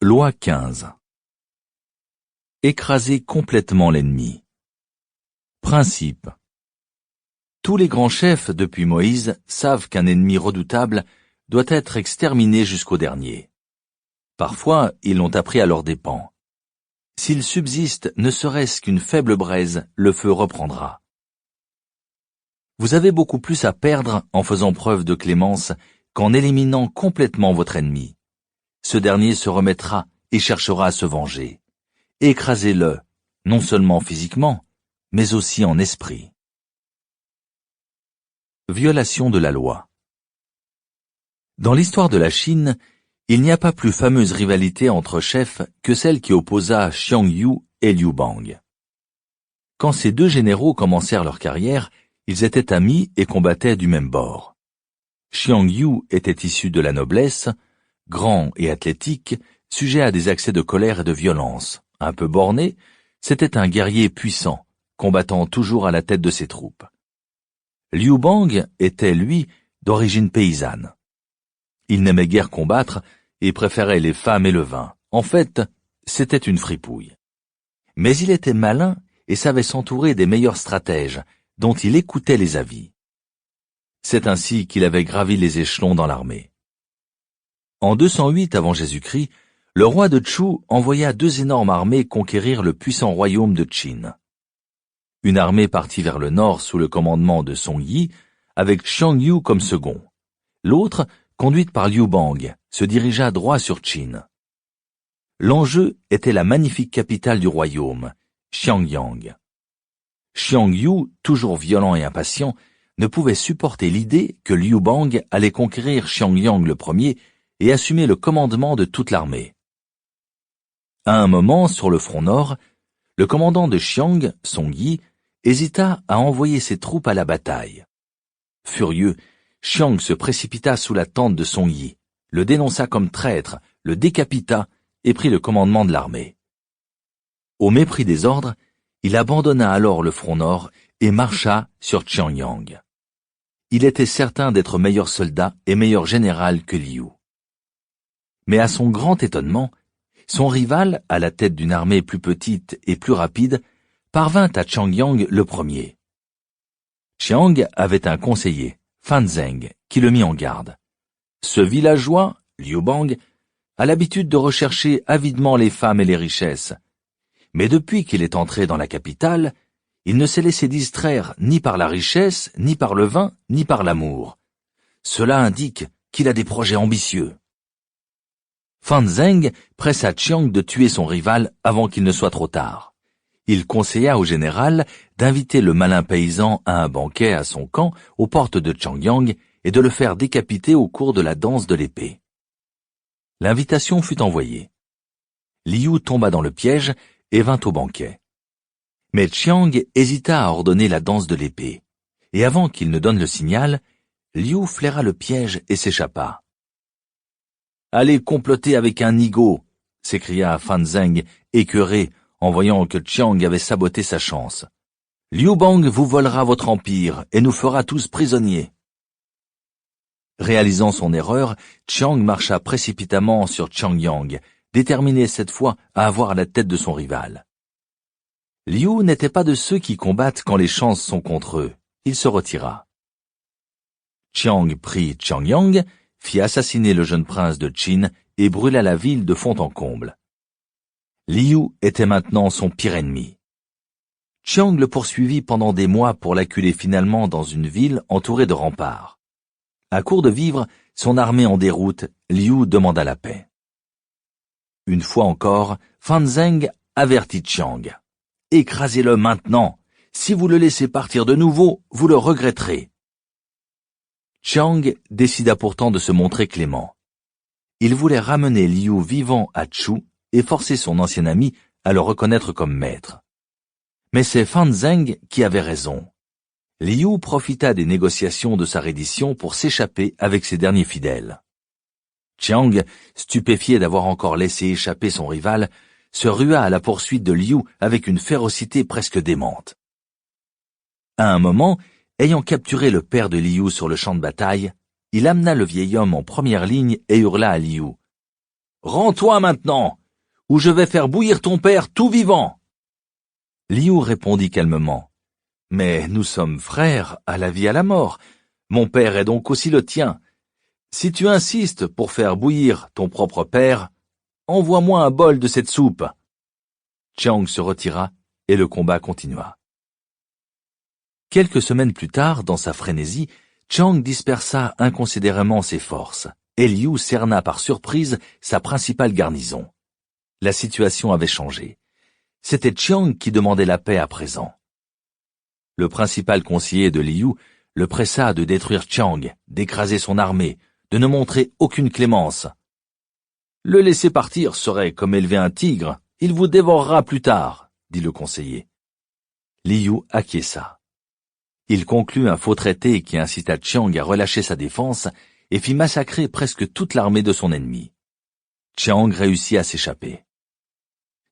Loi 15. Écraser complètement l'ennemi. Principe. Tous les grands chefs depuis Moïse savent qu'un ennemi redoutable doit être exterminé jusqu'au dernier. Parfois, ils l'ont appris à leurs dépens. S'il subsiste ne serait-ce qu'une faible braise, le feu reprendra. Vous avez beaucoup plus à perdre en faisant preuve de clémence qu'en éliminant complètement votre ennemi. Ce dernier se remettra et cherchera à se venger. Écrasez-le, non seulement physiquement, mais aussi en esprit. Violation de la loi. Dans l'histoire de la Chine, il n'y a pas plus fameuse rivalité entre chefs que celle qui opposa Xiang Yu et Liu Bang. Quand ces deux généraux commencèrent leur carrière, ils étaient amis et combattaient du même bord. Xiang Yu était issu de la noblesse, grand et athlétique, sujet à des accès de colère et de violence, un peu borné, c'était un guerrier puissant, combattant toujours à la tête de ses troupes. Liu Bang était, lui, d'origine paysanne. Il n'aimait guère combattre et préférait les femmes et le vin. En fait, c'était une fripouille. Mais il était malin et savait s'entourer des meilleurs stratèges, dont il écoutait les avis. C'est ainsi qu'il avait gravi les échelons dans l'armée. En 208 avant Jésus-Christ, le roi de Chu envoya deux énormes armées conquérir le puissant royaume de Qin. Une armée partit vers le nord sous le commandement de Song Yi, avec Xiang Yu comme second. L'autre, conduite par Liu Bang, se dirigea droit sur Qin. L'enjeu était la magnifique capitale du royaume, Xiangyang. Xiang Yu, toujours violent et impatient, ne pouvait supporter l'idée que Liu Bang allait conquérir Xiangyang le premier et assumer le commandement de toute l'armée. À un moment, sur le front nord, le commandant de Xiang, Song Yi, hésita à envoyer ses troupes à la bataille. Furieux, Xiang se précipita sous la tente de Song Yi, le dénonça comme traître, le décapita et prit le commandement de l'armée. Au mépris des ordres, il abandonna alors le front nord et marcha sur Xiangyang. Il était certain d'être meilleur soldat et meilleur général que Liu. Mais à son grand étonnement, son rival, à la tête d'une armée plus petite et plus rapide, parvint à Xiangyang le premier. Xiang avait un conseiller, Fan Zheng, qui le mit en garde. Ce villageois, Liu Bang, a l'habitude de rechercher avidement les femmes et les richesses. Mais depuis qu'il est entré dans la capitale, il ne s'est laissé distraire ni par la richesse, ni par le vin, ni par l'amour. Cela indique qu'il a des projets ambitieux. Fan Zheng pressa Xiang de tuer son rival avant qu'il ne soit trop tard. Il conseilla au général d'inviter le malin paysan à un banquet à son camp aux portes de Xiangyang et de le faire décapiter au cours de la danse de l'épée. L'invitation fut envoyée. Liu tomba dans le piège et vint au banquet. Mais Xiang hésita à ordonner la danse de l'épée, et avant qu'il ne donne le signal, Liu flaira le piège et s'échappa. « Allez comploter avec un nigaud !» s'écria Fan Zheng, écœuré, en voyant que Xiang avait saboté sa chance. « Liu Bang vous volera votre empire et nous fera tous prisonniers. » Réalisant son erreur, Xiang marcha précipitamment sur Xiangyang, déterminé cette fois à avoir la tête de son rival. Liu n'était pas de ceux qui combattent quand les chances sont contre eux. Il se retira. Xiang prit Xiangyang, fit assassiner le jeune prince de Qin et brûla la ville de fond en comble. Liu était maintenant son pire ennemi. Xiang le poursuivit pendant des mois pour l'acculer finalement dans une ville entourée de remparts. À court de vivres, son armée en déroute, Liu demanda la paix. Une fois encore, Fan Zheng avertit Xiang. « Écrasez-le maintenant. Si vous le laissez partir de nouveau, vous le regretterez. » Xiang décida pourtant de se montrer clément. Il voulait ramener Liu vivant à Chu et forcer son ancien ami à le reconnaître comme maître. Mais c'est Fan Zheng qui avait raison. Liu profita des négociations de sa reddition pour s'échapper avec ses derniers fidèles. Xiang, stupéfié d'avoir encore laissé échapper son rival, se rua à la poursuite de Liu avec une férocité presque démente. À un moment, ayant capturé le père de Liu sur le champ de bataille, il amena le vieil homme en première ligne et hurla à Liu. Rends-toi maintenant, ou je vais faire bouillir ton père tout vivant. Liu répondit calmement. Mais nous sommes frères, à la vie à la mort. Mon père est donc aussi le tien. Si tu insistes pour faire bouillir ton propre père, envoie-moi un bol de cette soupe. Chiang se retira et le combat continua. Quelques semaines plus tard, dans sa frénésie, Chiang dispersa inconsidérément ses forces, et Liu cerna par surprise sa principale garnison. La situation avait changé. C'était Chiang qui demandait la paix à présent. Le principal conseiller de Liu le pressa de détruire Chiang, d'écraser son armée, de ne montrer aucune clémence. Le laisser partir serait comme élever un tigre, il vous dévorera plus tard, dit le conseiller. Liu acquiesça. Il conclut un faux traité qui incita Chiang à relâcher sa défense et fit massacrer presque toute l'armée de son ennemi. Chiang réussit à s'échapper.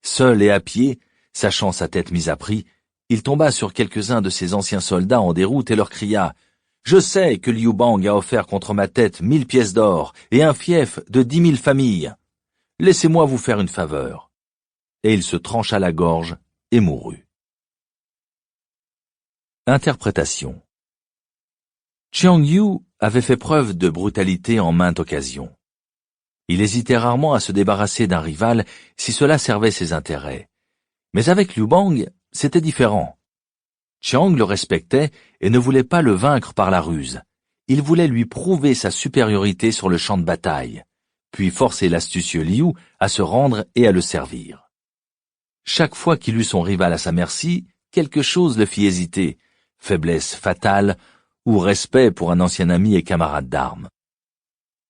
Seul et à pied, sachant sa tête mise à prix, il tomba sur quelques-uns de ses anciens soldats en déroute et leur cria « Je sais que Liu Bang a offert contre ma tête 1000 pièces d'or et un fief de 10 000 familles. Laissez-moi vous faire une faveur. » Et il se trancha la gorge et mourut. Interprétation. Xiang Yu avait fait preuve de brutalité en maintes occasions. Il hésitait rarement à se débarrasser d'un rival si cela servait ses intérêts. Mais avec Liu Bang, c'était différent. Chiang le respectait et ne voulait pas le vaincre par la ruse. Il voulait lui prouver sa supériorité sur le champ de bataille, puis forcer l'astucieux Liu à se rendre et à le servir. Chaque fois qu'il eut son rival à sa merci, quelque chose le fit hésiter, faiblesse fatale ou respect pour un ancien ami et camarade d'armes.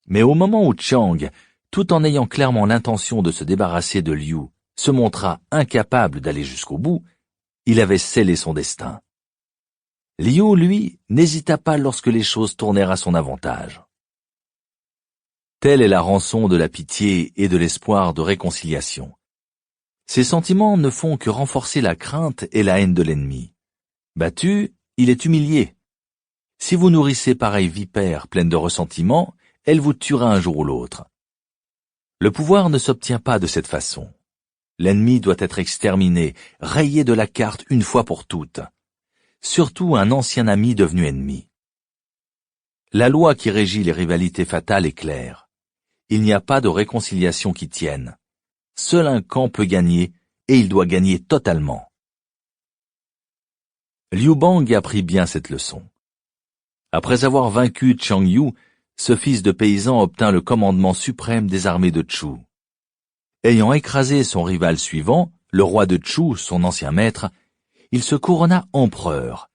Mais au moment où Chiang, tout en ayant clairement l'intention de se débarrasser de Liu, se montra incapable d'aller jusqu'au bout, il avait scellé son destin. Liu, lui, n'hésita pas lorsque les choses tournèrent à son avantage. Telle est la rançon de la pitié et de l'espoir de réconciliation. Ces sentiments ne font que renforcer la crainte et la haine de l'ennemi. Battu, il est humilié. Si vous nourrissez pareille vipère pleine de ressentiment, elle vous tuera un jour ou l'autre. Le pouvoir ne s'obtient pas de cette façon. L'ennemi doit être exterminé, rayé de la carte une fois pour toutes. Surtout un ancien ami devenu ennemi. La loi qui régit les rivalités fatales est claire. Il n'y a pas de réconciliation qui tienne. Seul un camp peut gagner, et il doit gagner totalement. Liu Bang apprit bien cette leçon. Après avoir vaincu Xiang Yu, ce fils de paysan obtint le commandement suprême des armées de Chu. Ayant écrasé son rival suivant, le roi de Chu, son ancien maître, il se couronna empereur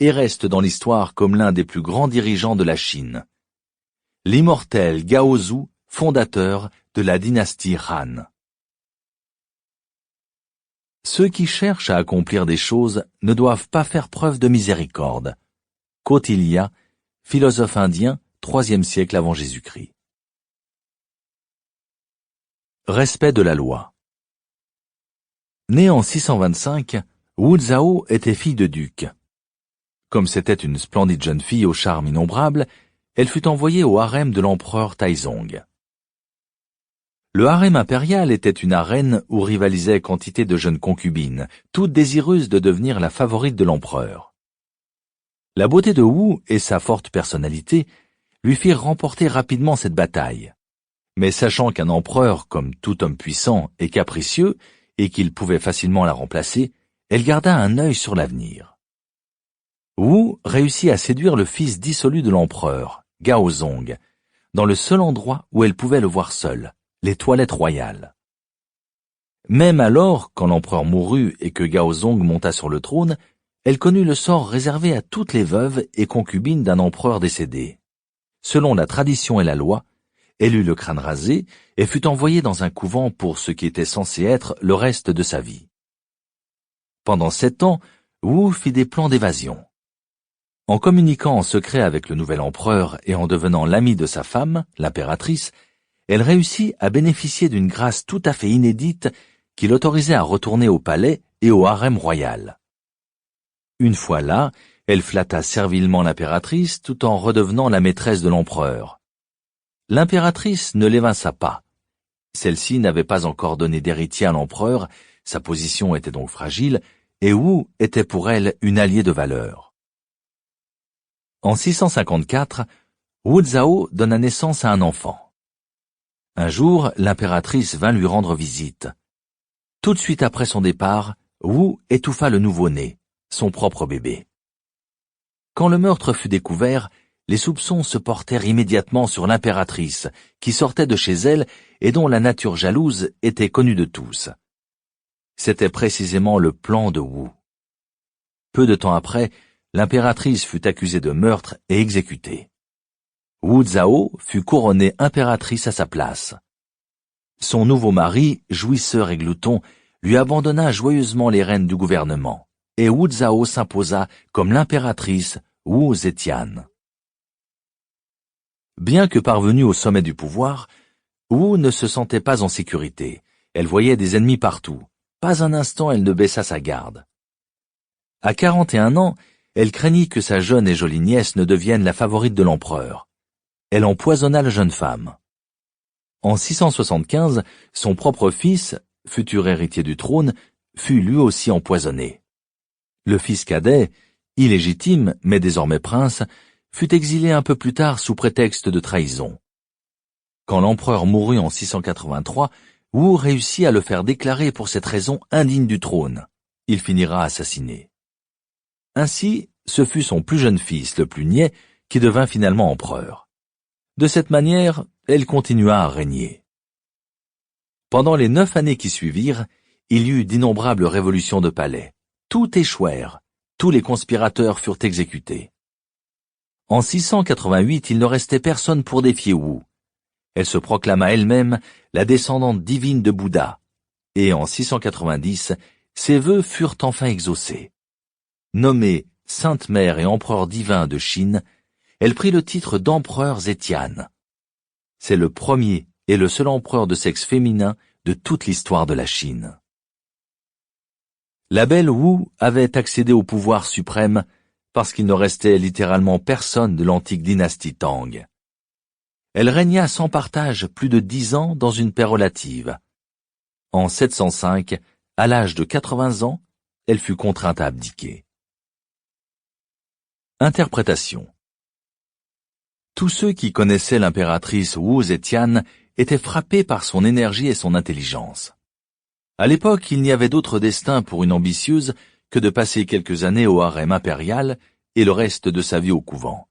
et reste dans l'histoire comme l'un des plus grands dirigeants de la Chine. L'immortel Gaozu, fondateur de la dynastie Han. Ceux qui cherchent à accomplir des choses ne doivent pas faire preuve de miséricorde. Kautilya, philosophe indien, IIIe siècle avant Jésus-Christ. Respect de la loi. Née en 625, Wu Zhao était fille de duc. Comme c'était une splendide jeune fille au charme innombrable, elle fut envoyée au harem de l'empereur Taizong. Le harem impérial était une arène où rivalisaient quantité de jeunes concubines, toutes désireuses de devenir la favorite de l'empereur. La beauté de Wu et sa forte personnalité lui firent remporter rapidement cette bataille. Mais sachant qu'un empereur, comme tout homme puissant, est capricieux et qu'il pouvait facilement la remplacer, elle garda un œil sur l'avenir. Wu réussit à séduire le fils dissolu de l'empereur, Gaozong, dans le seul endroit où elle pouvait le voir seul, les toilettes royales. Même alors, quand l'empereur mourut et que Gaozong monta sur le trône, elle connut le sort réservé à toutes les veuves et concubines d'un empereur décédé. Selon la tradition et la loi, elle eut le crâne rasé et fut envoyée dans un couvent pour ce qui était censé être le reste de sa vie. Pendant 7 ans, Wu fit des plans d'évasion. En communiquant en secret avec le nouvel empereur et en devenant l'ami de sa femme, l'impératrice, elle réussit à bénéficier d'une grâce tout à fait inédite qui l'autorisait à retourner au palais et au harem royal. Une fois là, elle flatta servilement l'impératrice tout en redevenant la maîtresse de l'empereur. L'impératrice ne l'évinça pas. Celle-ci n'avait pas encore donné d'héritier à l'empereur, sa position était donc fragile, et Wu était pour elle une alliée de valeur. En 654, Wu Zhao donna naissance à un enfant. Un jour, l'impératrice vint lui rendre visite. Tout de suite après son départ, Wu étouffa le nouveau-né, son propre bébé. Quand le meurtre fut découvert, les soupçons se portèrent immédiatement sur l'impératrice, qui sortait de chez elle et dont la nature jalouse était connue de tous. C'était précisément le plan de Wu. Peu de temps après, l'impératrice fut accusée de meurtre et exécutée. Wu Zhao fut couronnée impératrice à sa place. Son nouveau mari, jouisseur et glouton, lui abandonna joyeusement les rênes du gouvernement, et Wu Zhao s'imposa comme l'impératrice Wu Zetian. Bien que parvenue au sommet du pouvoir, Wu ne se sentait pas en sécurité. Elle voyait des ennemis partout. Pas un instant elle ne baissa sa garde. À 41 ans, elle craignit que sa jeune et jolie nièce ne devienne la favorite de l'empereur. Elle empoisonna la jeune femme. En 675, son propre fils, futur héritier du trône, fut lui aussi empoisonné. Le fils cadet, illégitime mais désormais prince, fut exilé un peu plus tard sous prétexte de trahison. Quand l'empereur mourut en 683, Wu réussit à le faire déclarer pour cette raison indigne du trône. Il finira assassiné. Ainsi, ce fut son plus jeune fils, le plus niais, qui devint finalement empereur. De cette manière, elle continua à régner. Pendant les 9 années qui suivirent, il y eut d'innombrables révolutions de palais. Tout échouèrent, tous les conspirateurs furent exécutés. En 688, il ne restait personne pour défier Wu. Elle se proclama elle-même la descendante divine de Bouddha, et en 690, ses vœux furent enfin exaucés. Nommée Sainte Mère et Empereur divin de Chine, elle prit le titre d'empereur Zetian. C'est le premier et le seul empereur de sexe féminin de toute l'histoire de la Chine. La belle Wu avait accédé au pouvoir suprême parce qu'il ne restait littéralement personne de l'antique dynastie Tang. Elle régna sans partage plus de 10 ans dans une paix relative. En 705, à l'âge de 80 ans, elle fut contrainte à abdiquer. Interprétation. Tous ceux qui connaissaient l'impératrice Wu Zetian étaient frappés par son énergie et son intelligence. À l'époque, il n'y avait d'autre destin pour une ambitieuse que de passer quelques années au harem impérial et le reste de sa vie au couvent.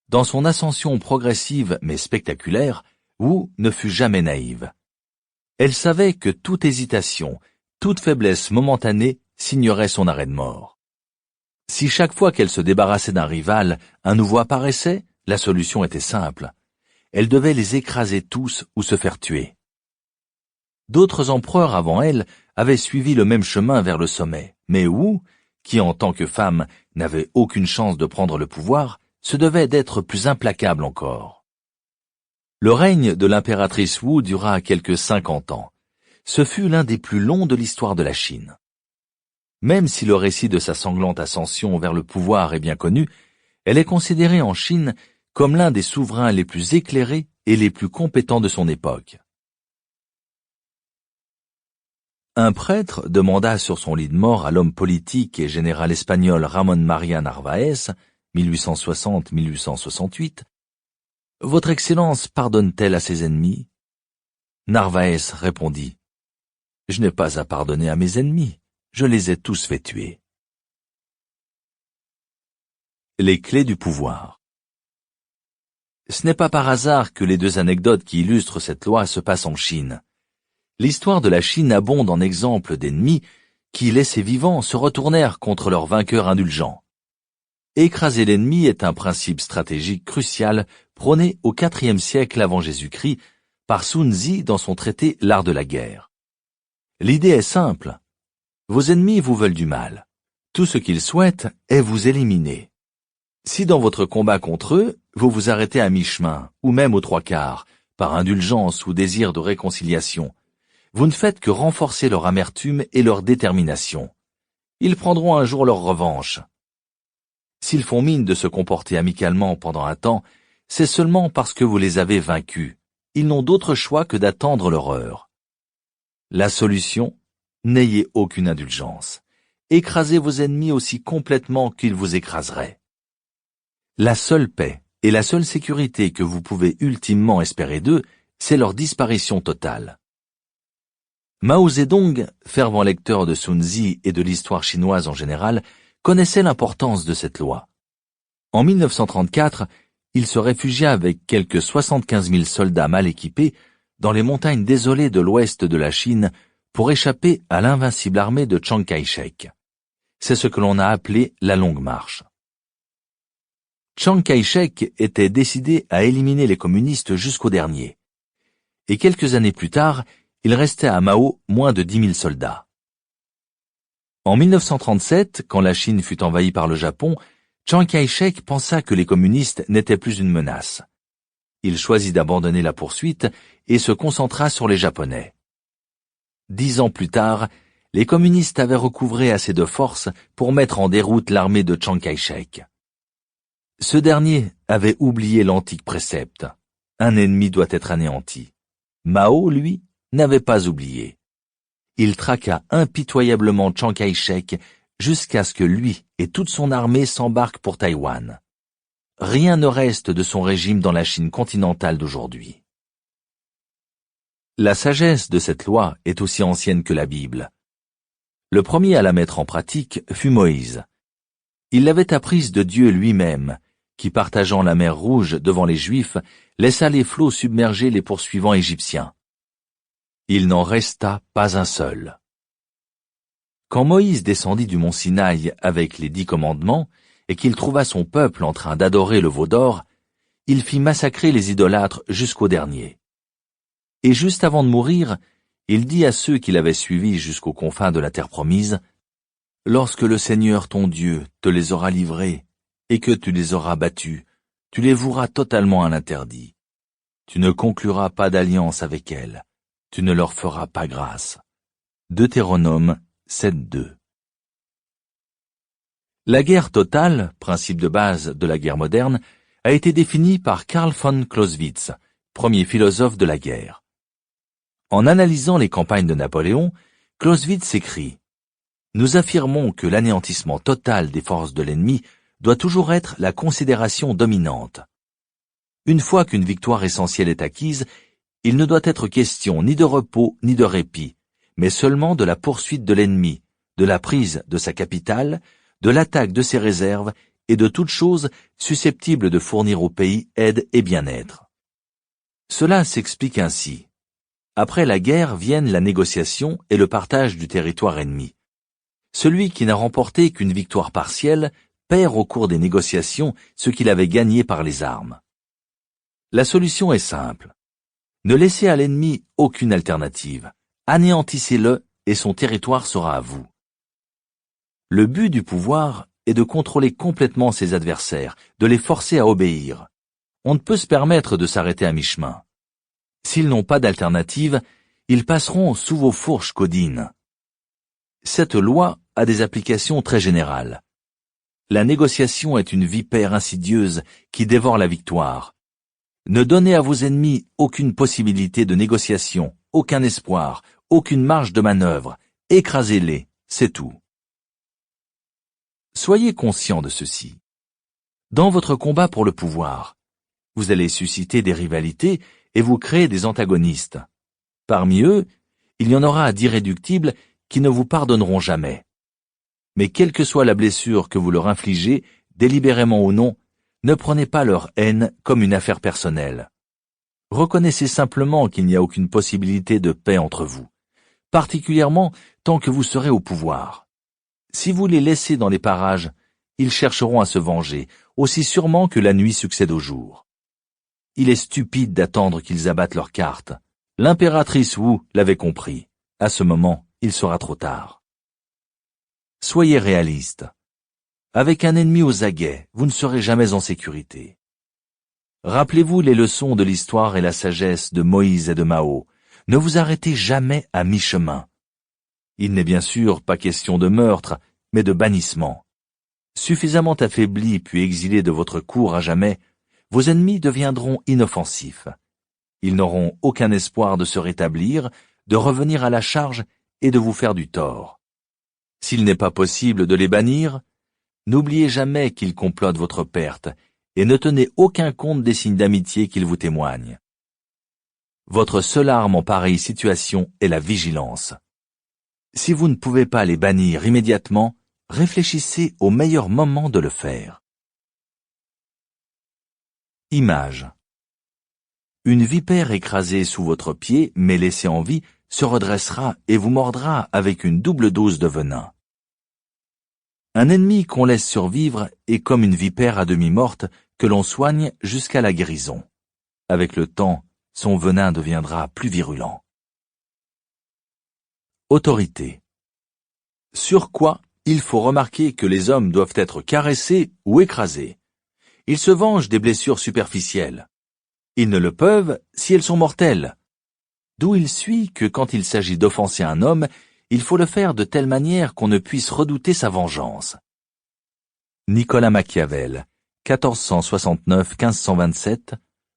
Dans son ascension progressive mais spectaculaire, Wu ne fut jamais naïve. Elle savait que toute hésitation, toute faiblesse momentanée signerait son arrêt de mort. Si chaque fois qu'elle se débarrassait d'un rival, un nouveau apparaissait, la solution était simple. Elle devait les écraser tous ou se faire tuer. D'autres empereurs avant elle avaient suivi le même chemin vers le sommet, mais Wu, qui en tant que femme n'avait aucune chance de prendre le pouvoir, se devait d'être plus implacable encore. Le règne de l'impératrice Wu dura quelques 50 ans. Ce fut l'un des plus longs de l'histoire de la Chine. Même si le récit de sa sanglante ascension vers le pouvoir est bien connu, elle est considérée en Chine comme l'un des souverains les plus éclairés et les plus compétents de son époque. Un prêtre demanda sur son lit de mort à l'homme politique et général espagnol Ramón María Narváez, 1860-1868, « Votre Excellence pardonne-t-elle à ses ennemis ?» Narváez répondit, « Je n'ai pas à pardonner à mes ennemis, je les ai tous fait tuer. » Les clés du pouvoir. Ce n'est pas par hasard que les deux anecdotes qui illustrent cette loi se passent en Chine. L'histoire de la Chine abonde en exemples d'ennemis qui, laissés vivants, se retournèrent contre leurs vainqueurs indulgents. Écraser l'ennemi est un principe stratégique crucial prôné au IVe siècle avant Jésus-Christ par Sun Tzu dans son traité L'art de la guerre. L'idée est simple. Vos ennemis vous veulent du mal. Tout ce qu'ils souhaitent est vous éliminer. Si dans votre combat contre eux, vous vous arrêtez à mi-chemin, ou même aux 3/4, par indulgence ou désir de réconciliation, vous ne faites que renforcer leur amertume et leur détermination. Ils prendront un jour leur revanche. S'ils font mine de se comporter amicalement pendant un temps, c'est seulement parce que vous les avez vaincus, ils n'ont d'autre choix que d'attendre leur heure. La solution, n'ayez aucune indulgence. Écrasez vos ennemis aussi complètement qu'ils vous écraseraient. La seule paix et la seule sécurité que vous pouvez ultimement espérer d'eux, c'est leur disparition totale. Mao Zedong, fervent lecteur de Sun Tzu et de l'histoire chinoise en général, connaissait l'importance de cette loi. En 1934, il se réfugia avec quelques 75 000 soldats mal équipés dans les montagnes désolées de l'ouest de la Chine pour échapper à l'invincible armée de Chiang Kai-shek. C'est ce que l'on a appelé la Longue Marche. Chiang Kai-shek était décidé à éliminer les communistes jusqu'au dernier. Et quelques années plus tard, il restait à Mao moins de 10 000 soldats. En 1937, quand la Chine fut envahie par le Japon, Chiang Kai-shek pensa que les communistes n'étaient plus une menace. Il choisit d'abandonner la poursuite et se concentra sur les Japonais. 10 ans plus tard, les communistes avaient recouvré assez de force pour mettre en déroute l'armée de Chiang Kai-shek. Ce dernier avait oublié l'antique précepte. Un ennemi doit être anéanti. Mao, lui, n'avait pas oublié. Il traqua impitoyablement Chiang Kai-shek jusqu'à ce que lui et toute son armée s'embarquent pour Taïwan. Rien ne reste de son régime dans la Chine continentale d'aujourd'hui. La sagesse de cette loi est aussi ancienne que la Bible. Le premier à la mettre en pratique fut Moïse. Il l'avait apprise de Dieu lui-même, qui, partageant la mer Rouge devant les Juifs, laissa les flots submerger les poursuivants égyptiens. Il n'en resta pas un seul. Quand Moïse descendit du mont Sinaï avec les 10 commandements et qu'il trouva son peuple en train d'adorer le veau d'or, il fit massacrer les idolâtres jusqu'au dernier. Et juste avant de mourir, il dit à ceux qui l'avaient suivi jusqu'aux confins de la terre promise, « Lorsque le Seigneur ton Dieu te les aura livrés et que tu les auras battus, tu les voueras totalement à l'interdit. Tu ne concluras pas d'alliance avec elles, tu ne leur feras pas grâce. » Deutéronome 7.2. La guerre totale, principe de base de la guerre moderne, a été définie par Karl von Clausewitz, premier philosophe de la guerre. En analysant les campagnes de Napoléon, Clausewitz écrit « Nous affirmons que l'anéantissement total des forces de l'ennemi doit toujours être la considération dominante. Une fois qu'une victoire essentielle est acquise, il ne doit être question ni de repos ni de répit, mais seulement de la poursuite de l'ennemi, de la prise de sa capitale, de l'attaque de ses réserves et de toute chose susceptible de fournir au pays aide et bien-être. Cela s'explique ainsi. Après la guerre viennent la négociation et le partage du territoire ennemi. Celui qui n'a remporté qu'une victoire partielle perd au cours des négociations ce qu'il avait gagné par les armes. La solution est simple. Ne laissez à l'ennemi aucune alternative. Anéantissez-le et son territoire sera à vous. Le but du pouvoir est de contrôler complètement ses adversaires, de les forcer à obéir. On ne peut se permettre de s'arrêter à mi-chemin. S'ils n'ont pas d'alternative, ils passeront sous vos fourches codines. Cette loi a des applications très générales. La négociation est une vipère insidieuse qui dévore la victoire. Ne donnez à vos ennemis aucune possibilité de négociation, aucun espoir, aucune marge de manœuvre. Écrasez-les, c'est tout. Soyez conscient de ceci. Dans votre combat pour le pouvoir, vous allez susciter des rivalités et vous créer des antagonistes. Parmi eux, il y en aura d'irréductibles qui ne vous pardonneront jamais. Mais quelle que soit la blessure que vous leur infligez, délibérément ou non, ne prenez pas leur haine comme une affaire personnelle. Reconnaissez simplement qu'il n'y a aucune possibilité de paix entre vous, particulièrement tant que vous serez au pouvoir. Si vous les laissez dans les parages, ils chercheront à se venger, aussi sûrement que la nuit succède au jour. Il est stupide d'attendre qu'ils abattent leurs cartes. L'impératrice Wu l'avait compris. À ce moment, il sera trop tard. Soyez réaliste. Avec un ennemi aux aguets, vous ne serez jamais en sécurité. Rappelez-vous les leçons de l'histoire et la sagesse de Moïse et de Mao. Ne vous arrêtez jamais à mi-chemin. Il n'est bien sûr pas question de meurtre, mais de bannissement. Suffisamment affaiblis puis exilés de votre cour à jamais, vos ennemis deviendront inoffensifs. Ils n'auront aucun espoir de se rétablir, de revenir à la charge et de vous faire du tort. S'il n'est pas possible de les bannir, n'oubliez jamais qu'ils complotent votre perte et ne tenez aucun compte des signes d'amitié qu'ils vous témoignent. Votre seule arme en pareille situation est la vigilance. Si vous ne pouvez pas les bannir immédiatement, réfléchissez au meilleur moment de le faire. Image. Une vipère écrasée sous votre pied, mais laissée en vie, se redressera et vous mordra avec une double dose de venin. Un ennemi qu'on laisse survivre est comme une vipère à demi morte que l'on soigne jusqu'à la guérison. Avec le temps, son venin deviendra plus virulent. Autorité. Sur quoi il faut remarquer que les hommes doivent être caressés ou écrasés. Ils se vengent des blessures superficielles. Ils ne le peuvent si elles sont mortelles. D'où il suit que quand il s'agit d'offenser un homme, il faut le faire de telle manière qu'on ne puisse redouter sa vengeance. Nicolas Machiavel, 1469-1527,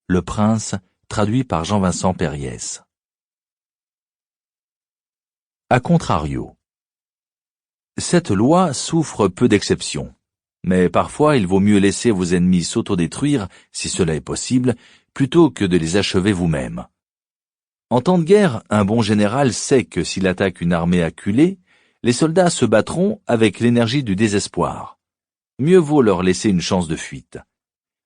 Le Prince, traduit par Jean-Vincent Périès. A contrario. Cette loi souffre peu d'exceptions, mais parfois il vaut mieux laisser vos ennemis s'autodétruire, si cela est possible, plutôt que de les achever vous-même. En temps de guerre, un bon général sait que s'il attaque une armée acculée, les soldats se battront avec l'énergie du désespoir. Mieux vaut leur laisser une chance de fuite.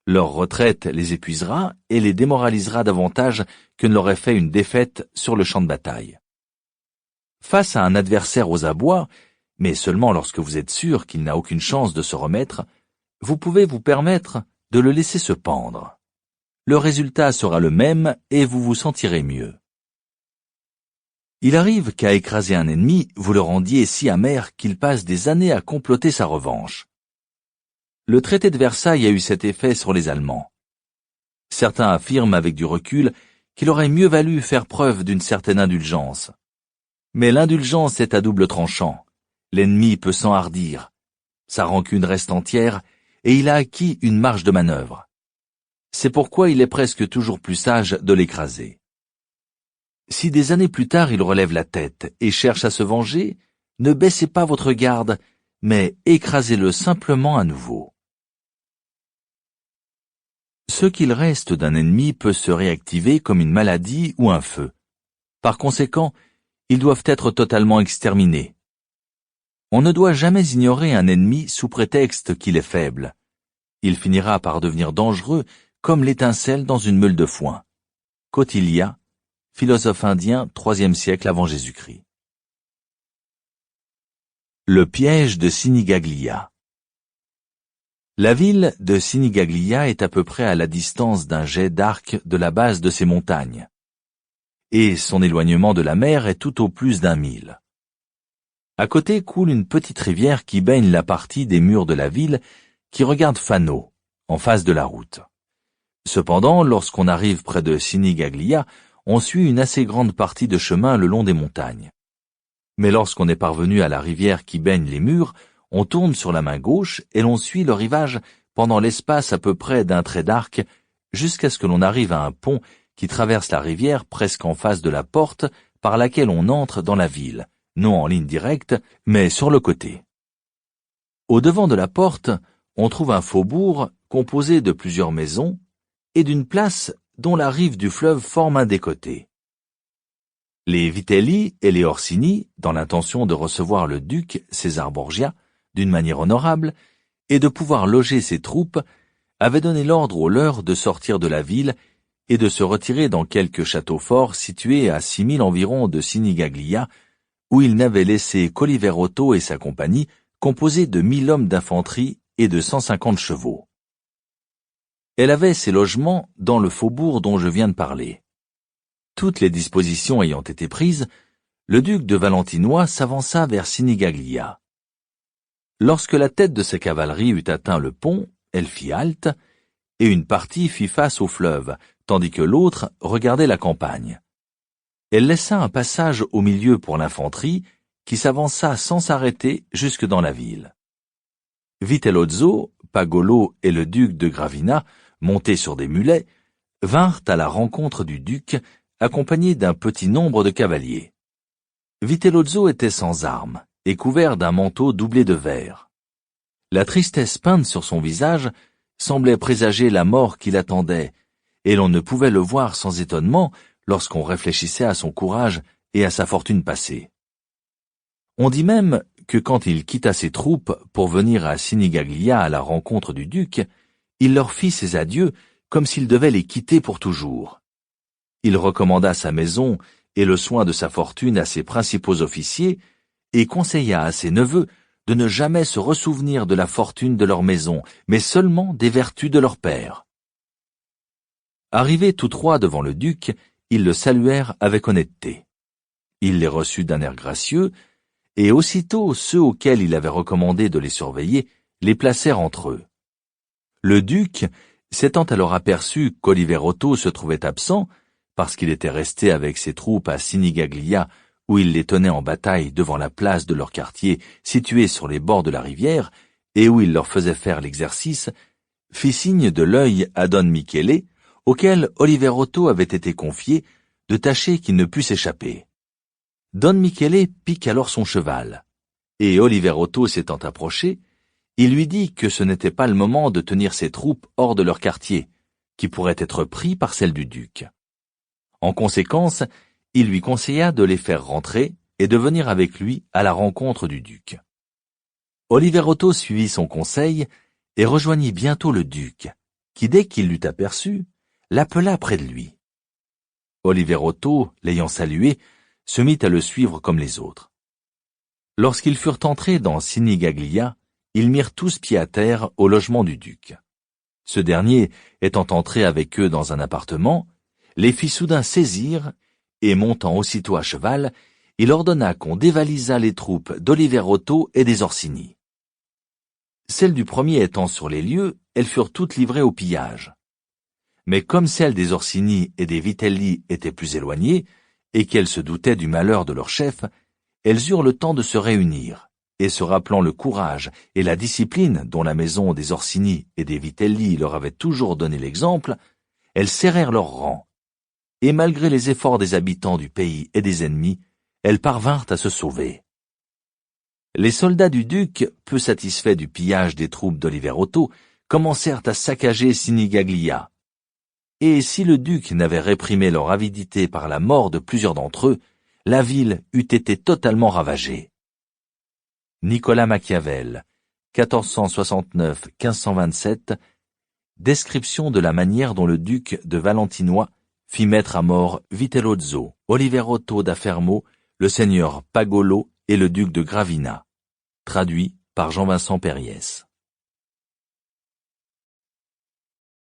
Leur retraite les épuisera et les démoralisera davantage que ne l'aurait fait une défaite sur le champ de bataille. Face à un adversaire aux abois, mais seulement lorsque vous êtes sûr qu'il n'a aucune chance de se remettre, vous pouvez vous permettre de le laisser se pendre. Le résultat sera le même et vous vous sentirez mieux. Il arrive qu'à écraser un ennemi, vous le rendiez si amer qu'il passe des années à comploter sa revanche. Le traité de Versailles a eu cet effet sur les Allemands. Certains affirment avec du recul qu'il aurait mieux valu faire preuve d'une certaine indulgence. Mais l'indulgence est à double tranchant. L'ennemi peut s'enhardir. Sa rancune reste entière et il a acquis une marge de manœuvre. C'est pourquoi il est presque toujours plus sage de l'écraser. Si des années plus tard il relève la tête et cherche à se venger, ne baissez pas votre garde, mais écrasez-le simplement à nouveau. Ce qu'il reste d'un ennemi peut se réactiver comme une maladie ou un feu. Par conséquent, ils doivent être totalement exterminés. On ne doit jamais ignorer un ennemi sous prétexte qu'il est faible. Il finira par devenir dangereux comme l'étincelle dans une meule de foin. Kautilya, philosophe indien, IIIe siècle avant Jésus-Christ. Le piège de Sinigaglia. La ville de Sinigaglia est à peu près à la distance d'un jet d'arc de la base de ces montagnes, et son éloignement de la mer est tout au plus d'1 mille. À côté coule une petite rivière qui baigne la partie des murs de la ville qui regarde Fano, en face de la route. Cependant, lorsqu'on arrive près de Sinigaglia, on suit une assez grande partie de chemin le long des montagnes. Mais lorsqu'on est parvenu à la rivière qui baigne les murs, on tourne sur la main gauche et l'on suit le rivage pendant l'espace à peu près d'un trait d'arc jusqu'à ce que l'on arrive à un pont qui traverse la rivière presque en face de la porte par laquelle on entre dans la ville, non en ligne directe, mais sur le côté. Au devant de la porte, on trouve un faubourg composé de plusieurs maisons et d'une place dont la rive du fleuve forme un des côtés. Les Vitelli et les Orsini, dans l'intention de recevoir le duc César Borgia d'une manière honorable et de pouvoir loger ses troupes, avaient donné l'ordre aux leurs de sortir de la ville et de se retirer dans quelques châteaux forts situés à 6 000 environ de Sinigaglia, où ils n'avaient laissé qu'Oliverotto et sa compagnie, composée de 1 000 hommes d'infanterie et de 150 chevaux. Elle avait ses logements dans le faubourg dont je viens de parler. Toutes les dispositions ayant été prises, le duc de Valentinois s'avança vers Sinigaglia. Lorsque la tête de sa cavalerie eut atteint le pont, elle fit halte, et une partie fit face au fleuve, tandis que l'autre regardait la campagne. Elle laissa un passage au milieu pour l'infanterie, qui s'avança sans s'arrêter jusque dans la ville. Vitellozzo, Pagolo et le duc de Gravina, montés sur des mulets, vinrent à la rencontre du duc, accompagnés d'un petit nombre de cavaliers. Vitellozzo était sans armes et couvert d'un manteau doublé de verre. La tristesse peinte sur son visage semblait présager la mort qui l'attendait, et l'on ne pouvait le voir sans étonnement lorsqu'on réfléchissait à son courage et à sa fortune passée. On dit même que quand il quitta ses troupes pour venir à Sinigaglia à la rencontre du duc, il leur fit ses adieux comme s'il devait les quitter pour toujours. Il recommanda sa maison et le soin de sa fortune à ses principaux officiers et conseilla à ses neveux de ne jamais se ressouvenir de la fortune de leur maison, mais seulement des vertus de leur père. Arrivés tous trois devant le duc, ils le saluèrent avec honnêteté. Il les reçut d'un air gracieux, et aussitôt ceux auxquels il avait recommandé de les surveiller les placèrent entre eux. Le duc, s'étant alors aperçu qu'Oliverotto se trouvait absent, parce qu'il était resté avec ses troupes à Sinigaglia, où il les tenait en bataille devant la place de leur quartier situé sur les bords de la rivière, et où il leur faisait faire l'exercice, fit signe de l'œil à Don Michele, auquel Oliverotto avait été confié, de tâcher qu'il ne pût s'échapper. Don Michele pique alors son cheval, et Oliverotto s'étant approché, il lui dit que ce n'était pas le moment de tenir ses troupes hors de leur quartier, qui pourraient être pris par celle du duc. En conséquence, il lui conseilla de les faire rentrer et de venir avec lui à la rencontre du duc. Oliverotto suivit son conseil et rejoignit bientôt le duc, qui dès qu'il l'eut aperçu, l'appela près de lui. Oliverotto, l'ayant salué, se mit à le suivre comme les autres. Lorsqu'ils furent entrés dans Sinigaglia, ils mirent tous pied à terre au logement du duc. Ce dernier, étant entré avec eux dans un appartement, les fit soudain saisir, et montant aussitôt à cheval, il ordonna qu'on dévalisât les troupes d'Oliverotto et des Orsini. Celles du premier étant sur les lieux, elles furent toutes livrées au pillage. Mais comme celles des Orsini et des Vitelli étaient plus éloignées, et qu'elles se doutaient du malheur de leur chef, elles eurent le temps de se réunir, et se rappelant le courage et la discipline dont la maison des Orsini et des Vitelli leur avait toujours donné l'exemple, elles serrèrent leurs rangs, et malgré les efforts des habitants du pays et des ennemis, elles parvinrent à se sauver. Les soldats du duc, peu satisfaits du pillage des troupes d'Oliverotto, commencèrent à saccager Sinigaglia. Et si le duc n'avait réprimé leur avidité par la mort de plusieurs d'entre eux, la ville eût été totalement ravagée. Nicolas Machiavel, 1469-1527, description de la manière dont le duc de Valentinois fit mettre à mort Vitellozzo, Oliverotto da Fermo, le seigneur Pagolo et le duc de Gravina. Traduit par Jean-Vincent Périès.